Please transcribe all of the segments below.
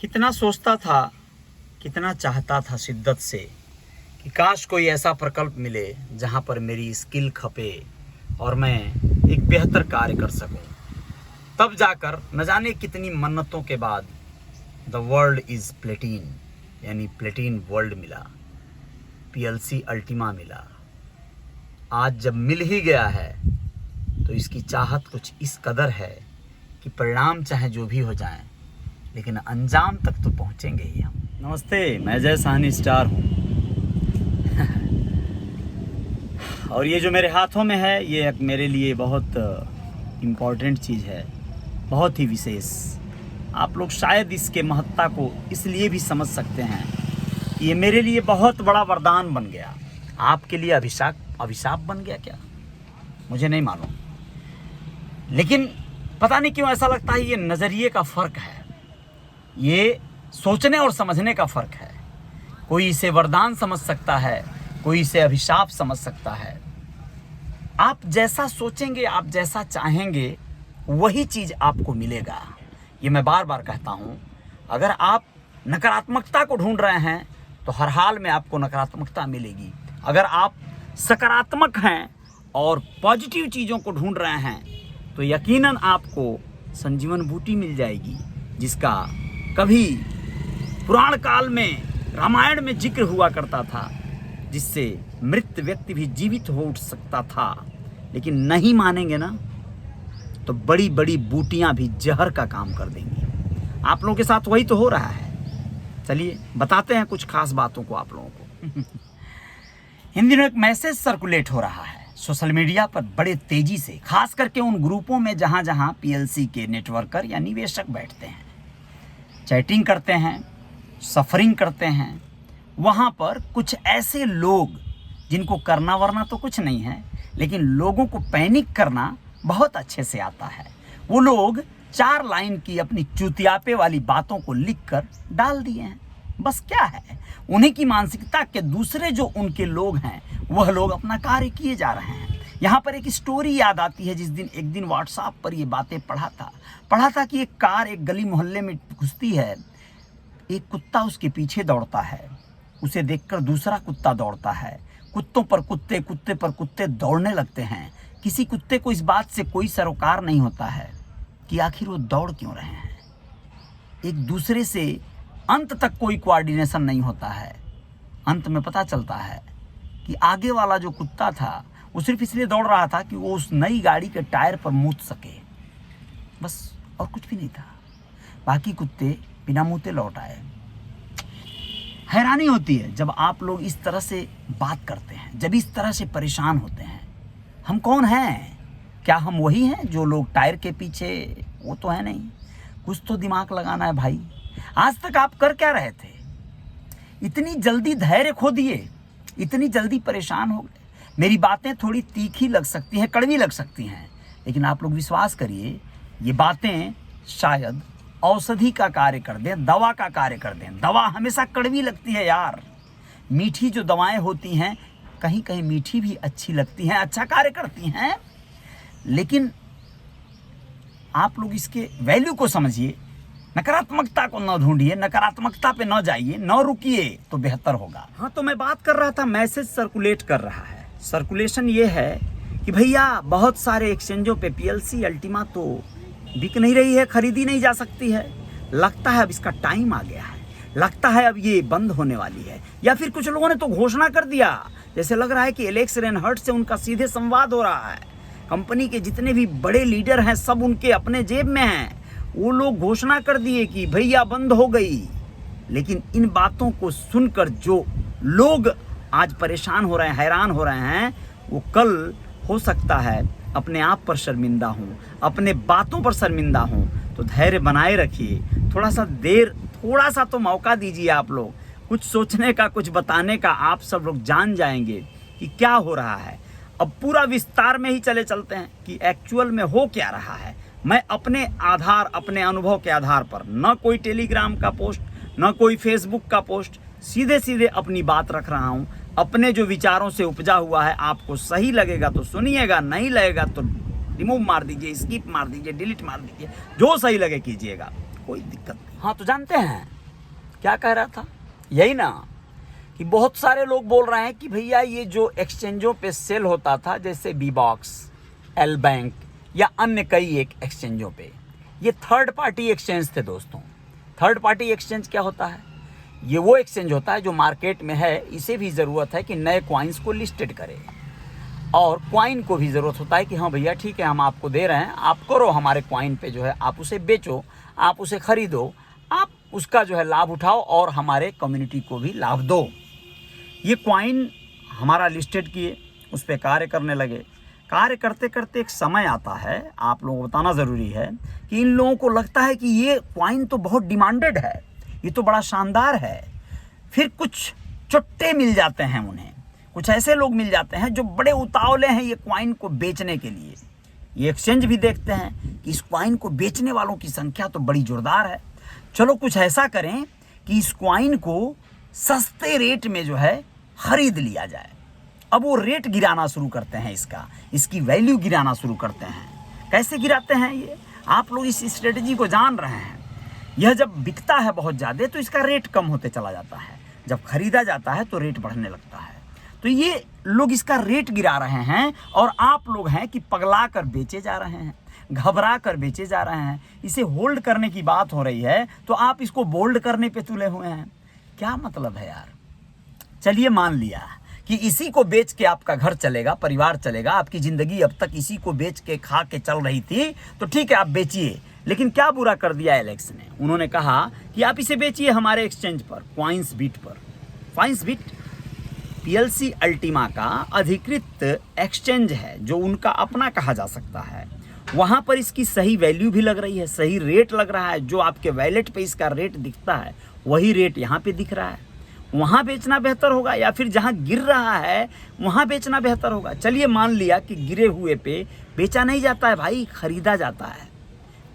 कितना सोचता था, कितना चाहता था शिद्दत से कि काश कोई ऐसा प्रकल्प मिले जहां पर मेरी स्किल खपे और मैं एक बेहतर कार्य कर सकूं। तब जाकर न जाने कितनी मन्नतों के बाद द वर्ल्ड इज़ प्लेटिन यानी प्लेटिन वर्ल्ड मिला, पीएलसी अल्टीमा मिला। आज जब मिल ही गया है तो इसकी चाहत कुछ इस कदर है कि परिणाम चाहे जो भी हो जाएं, लेकिन अंजाम तक तो पहुंचेंगे ही हम। नमस्ते, मैं जय साहनी स्टार हूँ। और ये जो मेरे हाथों में है ये एक मेरे लिए बहुत इम्पॉर्टेंट चीज़ है, बहुत ही विशेष। आप लोग शायद इसके महत्ता को इसलिए भी समझ सकते हैं कि ये मेरे लिए बहुत बड़ा वरदान बन गया। आपके लिए अभिशाप बन गया क्या, मुझे नहीं मालूम, लेकिन पता नहीं क्यों ऐसा लगता है ये नज़रिए का फ़र्क है, ये सोचने और समझने का फ़र्क है। कोई इसे वरदान समझ सकता है, कोई इसे अभिशाप समझ सकता है। आप जैसा सोचेंगे, आप जैसा चाहेंगे, वही चीज़ आपको मिलेगा। ये मैं बार बार कहता हूँ। अगर आप नकारात्मकता को ढूंढ रहे हैं तो हर हाल में आपको नकारात्मकता मिलेगी। अगर आप सकारात्मक हैं और पॉजिटिव चीज़ों को ढूंढ रहे हैं तो यकीनन आपको संजीवन बूटी मिल जाएगी, जिसका कभी पुराण काल में रामायण में जिक्र हुआ करता था, जिससे मृत व्यक्ति भी जीवित हो उठ सकता था। लेकिन नहीं मानेंगे ना तो बड़ी बड़ी बूटियां भी जहर का काम कर देंगी। आप लोगों के साथ वही तो हो रहा है। चलिए बताते हैं कुछ खास बातों को आप लोगों को। इन दिनों एक मैसेज सर्कुलेट हो रहा है सोशल मीडिया पर बड़े तेजी से, खास करके उन ग्रुपों में जहां जहां पीएलसी के नेटवर्कर या निवेशक बैठते हैं, चैटिंग करते हैं, सफरिंग करते हैं। वहाँ पर कुछ ऐसे लोग जिनको करना वरना तो कुछ नहीं है, लेकिन लोगों को पैनिक करना बहुत अच्छे से आता है। वो लोग 4 लाइन की अपनी चुतियापे वाली बातों को लिखकर डाल दिए हैं। बस क्या है, उन्हीं की मानसिकता के दूसरे जो उनके लोग हैं वह लोग अपना कार्य किए जा रहे हैं। यहाँ पर एक स्टोरी याद आती है। एक दिन व्हाट्सएप पर ये बातें पढ़ा था कि एक कार एक गली मोहल्ले में घुसती है, एक कुत्ता उसके पीछे दौड़ता है, उसे देखकर दूसरा कुत्ता दौड़ता है, कुत्तों पर कुत्ते, कुत्ते पर कुत्ते दौड़ने लगते हैं। किसी कुत्ते को इस बात से कोई सरोकार नहीं होता है कि आखिर वो दौड़ क्यों रहे हैं। एक दूसरे से अंत तक कोई कोऑर्डिनेशन नहीं होता है। अंत में पता चलता है कि आगे वाला जो कुत्ता था वो सिर्फ इसलिए दौड़ रहा था कि वो उस नई गाड़ी के टायर पर मूत सके, बस, और कुछ भी नहीं था। बाकी कुत्ते बिना मूते लौट आए। हैरानी होती है जब आप लोग इस तरह से बात करते हैं, जब इस तरह से परेशान होते हैं। हम कौन हैं? क्या हम वही हैं जो लोग टायर के पीछे? वो तो है नहीं। कुछ तो दिमाग लगाना है भाई। आज तक आप कर क्या रहे थे? इतनी जल्दी धैर्य खो दिए, इतनी जल्दी परेशान हो गए। मेरी बातें थोड़ी तीखी लग सकती हैं, कड़वी लग सकती हैं, लेकिन आप लोग विश्वास करिए, ये बातें शायद औषधि का कार्य कर दें, दवा का कार्य कर दें। दवा हमेशा कड़वी लगती है यार। मीठी जो दवाएं होती हैं कहीं कहीं मीठी भी अच्छी लगती हैं, अच्छा कार्य करती हैं, लेकिन आप लोग इसके वैल्यू को समझिए। नकारात्मकता को न ढूंढिए, नकारात्मकता पे न जाइए, न रुकिए तो बेहतर होगा। हाँ, तो मैं बात कर रहा था, मैसेज सर्कुलेट कर रहा है। सर्कुलेशन ये है कि भैया बहुत सारे एक्सचेंजों पे पीएलसी अल्टीमा तो बिक नहीं रही है, खरीदी नहीं जा सकती है। लगता है अब इसका टाइम आ गया है, लगता है अब ये बंद होने वाली है। या फिर कुछ लोगों ने तो घोषणा कर दिया, जैसे लग रहा है कि एलेक्स रेनहर्ट से उनका सीधे संवाद हो रहा है। कंपनी के जितने भी बड़े लीडर हैं सब उनके अपने जेब में हैं। वो लोग घोषणा कर दिए कि भैया बंद हो गई। लेकिन इन बातों को सुनकर जो लोग आज परेशान हो रहे हैं, हैरान हो रहे हैं, वो कल हो सकता है अपने आप पर शर्मिंदा हों, अपने बातों पर शर्मिंदा हों। तो धैर्य बनाए रखिए, थोड़ा सा तो मौका दीजिए। आप लोग कुछ सोचने का, कुछ बताने का, आप सब लोग जान जाएंगे कि क्या हो रहा है। अब पूरा विस्तार में ही चलते हैं कि एक्चुअल में हो क्या रहा है। मैं अपने अनुभव के आधार पर, न कोई टेलीग्राम का पोस्ट, न कोई फेसबुक का पोस्ट, सीधे अपनी बात रख रहा हूँ, अपने जो विचारों से उपजा हुआ है। आपको सही लगेगा तो सुनिएगा, नहीं लगेगा तो रिमूव मार दीजिए, स्किप मार दीजिए, डिलीट मार दीजिए, जो सही लगे कीजिएगा। कोई दिक्कत नहीं। हाँ, तो जानते हैं क्या कह रहा था, यही ना कि बहुत सारे लोग बोल रहे हैं कि भैया ये जो एक्सचेंजों पे सेल होता था, जैसे बी बॉक्स, एल बैंक या अन्य कई एक एक्सचेंजों पे, ये थर्ड पार्टी एक्सचेंज थे दोस्तों। थर्ड पार्टी एक्सचेंज क्या होता है? ये वो एक्सचेंज होता है जो मार्केट में है। इसे भी ज़रूरत है कि नए कॉइन्स को लिस्टेड करे, और कॉइन को भी ज़रूरत होता है कि हाँ भैया ठीक है, हम आपको दे रहे हैं, आप करो हमारे कॉइन पे जो है, आप उसे बेचो, आप उसे ख़रीदो, आप उसका जो है लाभ उठाओ और हमारे कम्युनिटी को भी लाभ दो। ये कॉइन हमारा लिस्टेड किए, उस पर कार्य करने लगे। कार्य करते करते एक समय आता है, आप लोगों को बताना ज़रूरी है कि इन लोगों को लगता है कि ये कॉइन तो बहुत डिमांडेड है, ये तो बड़ा शानदार है। फिर कुछ चुट्टे मिल जाते हैं उन्हें, कुछ ऐसे लोग मिल जाते हैं जो बड़े उतावले हैं ये कॉइन को बेचने के लिए। ये एक्सचेंज भी देखते हैं कि इस कॉइन को बेचने वालों की संख्या तो बड़ी जोरदार है, चलो कुछ ऐसा करें कि इस कॉइन को सस्ते रेट में जो है खरीद लिया जाए। अब वो रेट गिराना शुरू करते हैं, इसकी वैल्यू गिराना शुरू करते हैं। कैसे गिराते हैं ये आप लोग इस स्ट्रेटजी को जान रहे हैं। यह जब बिकता है बहुत ज़्यादा तो इसका रेट कम होते चला जाता है, जब खरीदा जाता है तो रेट बढ़ने लगता है। तो ये लोग इसका रेट गिरा रहे हैं और आप लोग हैं कि पगला कर बेचे जा रहे हैं, घबरा कर बेचे जा रहे हैं। इसे होल्ड करने की बात हो रही है तो आप इसको बोल्ड करने पे तुले हुए हैं। क्या मतलब है यार? चलिए मान लिया कि इसी को बेच के आपका घर चलेगा, परिवार चलेगा, आपकी ज़िंदगी अब तक इसी को बेच के खा के चल रही थी, तो ठीक है आप बेचिए। लेकिन क्या बुरा कर दिया एलेक्स ने? उन्होंने कहा कि आप इसे बेचिए हमारे एक्सचेंज पर, कॉइन्सबिट पर। कॉइन्सबिट पीएलसी अल्टीमा का अधिकृत एक्सचेंज है, जो उनका अपना कहा जा सकता है। वहाँ पर इसकी सही वैल्यू भी लग रही है, सही रेट लग रहा है। जो आपके वैलेट पे इसका रेट दिखता है वही रेट यहाँ पे दिख रहा है। वहाँ बेचना बेहतर होगा या फिर जहाँ गिर रहा है वहाँ बेचना बेहतर होगा? चलिए मान लिया कि गिरे हुए पे बेचा नहीं जाता है भाई, खरीदा जाता है।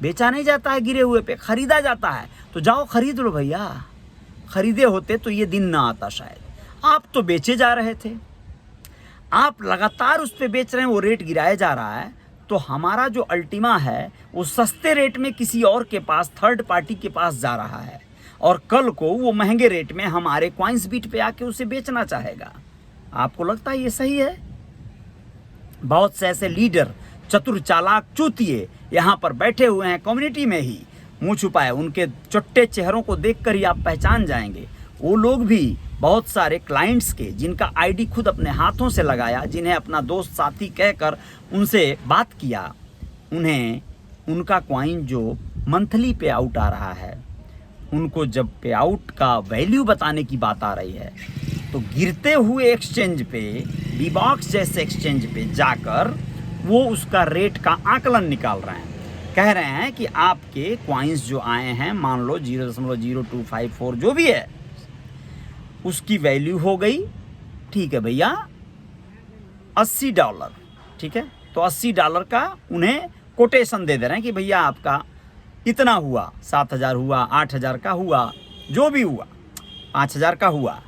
बेचा नहीं जाता है गिरे हुए पे, खरीदा जाता है। तो जाओ खरीद लो भैया। खरीदे होते तो ये दिन ना आता शायद। आप तो बेचे जा रहे थे, आप लगातार उस पे बेच रहे हैं, वो रेट गिराया जा रहा है। तो हमारा जो अल्टीमा है वो सस्ते रेट में किसी और के पास, थर्ड पार्टी के पास जा रहा है, और कल को वो महंगे रेट में हमारे कॉइन्सबिट पे आके उसे बेचना चाहेगा। आपको लगता है ये सही है? बहुत से ऐसे लीडर, चतुर चालाक चूतिए यहाँ पर बैठे हुए हैं कम्युनिटी में ही, मुंह छुपाए। उनके चुट्टे चेहरों को देखकर ही आप पहचान जाएंगे। वो लोग भी बहुत सारे क्लाइंट्स के, जिनका आईडी खुद अपने हाथों से लगाया, जिन्हें अपना दोस्त साथी कहकर उनसे बात किया, उन्हें उनका कॉइन जो मंथली पे आउट आ रहा है, उनको जब पे आउट का वैल्यू बताने की बात आ रही है तो गिरते हुए एक्सचेंज पे, बी बॉक्स जैसे एक्सचेंज पे जाकर वो उसका रेट का आकलन निकाल रहे हैं। कह रहे हैं कि आपके कॉइन्स जो आए हैं, मान लो 0.0254 जो भी है, उसकी वैल्यू हो गई, ठीक है भैया, $80, ठीक है। तो $80 का उन्हें कोटेशन दे दे रहे हैं कि भैया आपका इतना हुआ, 7,000 हुआ, 8,000 का हुआ, जो भी हुआ, 5,000 का हुआ।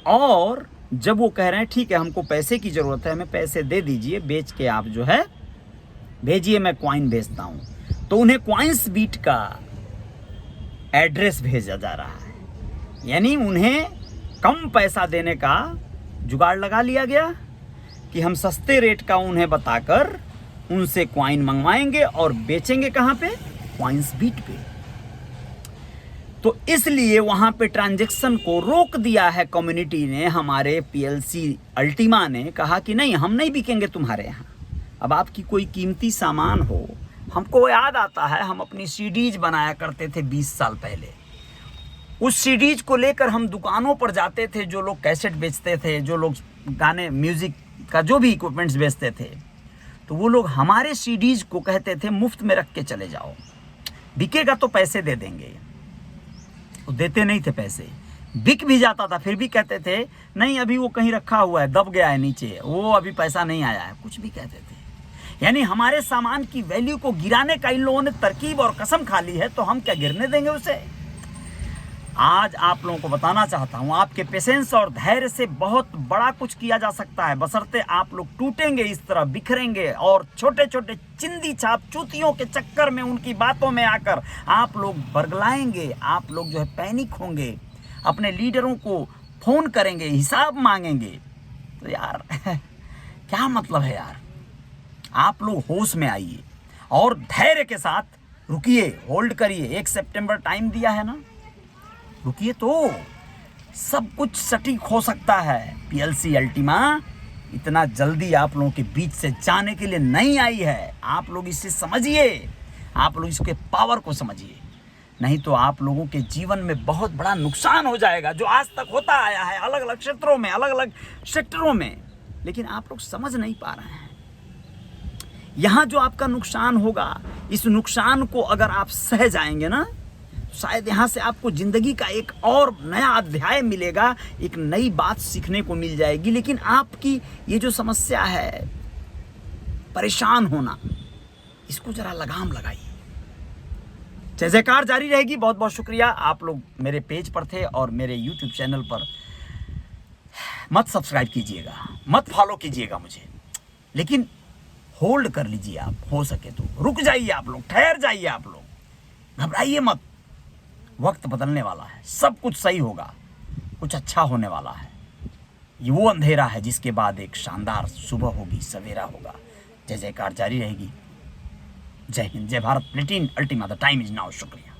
और जब वो कह रहे हैं ठीक है हमको पैसे की ज़रूरत है, हमें पैसे दे दीजिए, बेच के आप जो है भेजिए, मैं कॉइन भेजता हूँ, तो उन्हें कॉइन्सबिट का एड्रेस भेजा जा रहा है। यानी उन्हें कम पैसा देने का जुगाड़ लगा लिया गया कि हम सस्ते रेट का उन्हें बताकर उनसे कॉइन मंगवाएंगे और बेचेंगे कहाँ पे? कॉइन्सबिट पे। तो इसलिए वहाँ पे ट्रांजैक्शन को रोक दिया है कम्युनिटी ने। हमारे पीएलसी अल्टीमा ने कहा कि नहीं, हम नहीं बिकेंगे तुम्हारे यहाँ। अब आपकी कोई कीमती सामान हो, हमको याद आता है हम अपनी सीडीज बनाया करते थे 20 साल पहले। उस सीडीज को लेकर हम दुकानों पर जाते थे, जो लोग कैसेट बेचते थे, जो लोग गाने म्यूज़िक का जो भी इक्विपमेंट्स बेचते थे, तो वो लोग हमारे सीडीज को कहते थे मुफ्त में रख के चले जाओ, बिकेगा तो पैसे दे देंगे। वो देते नहीं थे पैसे, बिक भी जाता था फिर भी कहते थे नहीं अभी वो कहीं रखा हुआ है, दब गया है नीचे, वो अभी पैसा नहीं आया है, कुछ भी कहते थे। यानी हमारे सामान की वैल्यू को गिराने का इन लोगों ने तरकीब और कसम खा ली है, तो हम क्या गिरने देंगे उसे? आज आप लोगों को बताना चाहता हूं, आपके पेशेंस और धैर्य से बहुत बड़ा कुछ किया जा सकता है, बशर्ते आप लोग टूटेंगे, इस तरह बिखरेंगे और छोटे छोटे चिंदी छाप चूतियों के चक्कर में, उनकी बातों में आकर आप लोग बरगलाएंगे, आप लोग जो है पैनिक होंगे, अपने लीडरों को फोन करेंगे, हिसाब मांगेंगे। तो यार क्या मतलब है यार। आप लोग होश में आइए और धैर्य के साथ रुकिए, होल्ड करिए। 1 सितंबर टाइम दिया है ना, रुकिए, तो सब कुछ सटीक हो सकता है। पीएलसी अल्टीमा इतना जल्दी आप लोगों के बीच से जाने के लिए नहीं आई है। आप लोग इसे समझिए, आप लोग इसके पावर को समझिए, नहीं तो आप लोगों के जीवन में बहुत बड़ा नुकसान हो जाएगा, जो आज तक होता आया है अलग अलग क्षेत्रों में, अलग अलग सेक्टरों में, लेकिन आप लोग समझ नहीं पा रहे हैं। यहाँ जो आपका नुकसान होगा, इस नुकसान को अगर आप सह जाएंगे ना, शायद यहाँ से आपको जिंदगी का एक और नया अध्याय मिलेगा, एक नई बात सीखने को मिल जाएगी। लेकिन आपकी ये जो समस्या है, परेशान होना, इसको जरा लगाम लगाइए। जय जयकार जारी रहेगी। बहुत बहुत शुक्रिया। आप लोग मेरे पेज पर थे और मेरे यूट्यूब चैनल पर मत सब्सक्राइब कीजिएगा, मत फॉलो कीजिएगा मुझे, लेकिन होल्ड कर लीजिए। आप हो सके तो रुक जाइए, आप लोग ठहर जाइए, आप लोग घबराइए मत। वक्त बदलने वाला है, सब कुछ सही होगा, कुछ अच्छा होने वाला है। ये वो अंधेरा है जिसके बाद एक शानदार सुबह होगी, सवेरा होगा। जय जयकार जारी रहेगी। जय हिंद, जय Bharat, Platin Ultima, the time is now. शुक्रिया।